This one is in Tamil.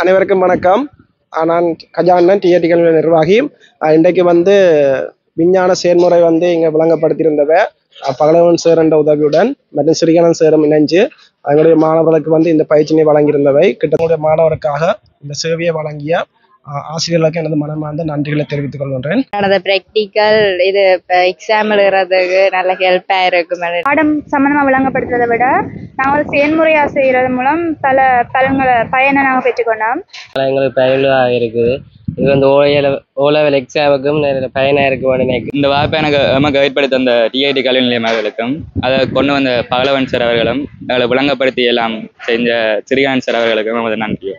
அனைவருக்கும் வணக்கம். நான் கஜானன் டிஏடி கல்வி நிர்வாகி. இன்றைக்கு விஞ்ஞான செயல்முறை இங்கே விளங்கப்படுத்தியிருந்தவ பகலவன் சேர் என்ற உதவியுடன் மற்றும் சிறிகணன் சேரும் இணைஞ்சு எங்களுடைய மாணவர்களுக்கு இந்த பயிற்சியை வழங்கியிருந்தவை. கிட்டத்தட்ட மாணவருக்காக இந்த சேவையை வழங்கிய ஆசிரியர்களுக்கு எனது மனமார்ந்த நன்றிகளை தெரிவித்துக் கொள்கின்றேன். பிராக்டிக்கல் இது எக்ஸாம் எழுதுறதுக்கு நல்ல ஹெல்ப்பா இருக்கும். பாடம் சம்பந்தமா விளங்கப்படுத்துறதை விட நாங்கள் செயல்முறையா செய்யறது மூலம் பல பயனை நாங்கள் பெற்றுக்கொண்டோம். எங்களுக்கு பயனுள்ளதாக இருக்குது. இது ஓலெவல் எக்ஸாமுக்கும் பயனாக இருக்கு. இந்த வாய்ப்பை நமக்கு ஏற்படுத்த அந்த டிஐடி கல்வி நிலையமார்களுக்கும் அதை கொண்டு வந்த பகலவன் சார் அவர்களும் எங்களை விளங்கப்படுத்தி எல்லாம் செஞ்ச சிறியான் சார் அவர்களுக்கும் நமது நன்றி.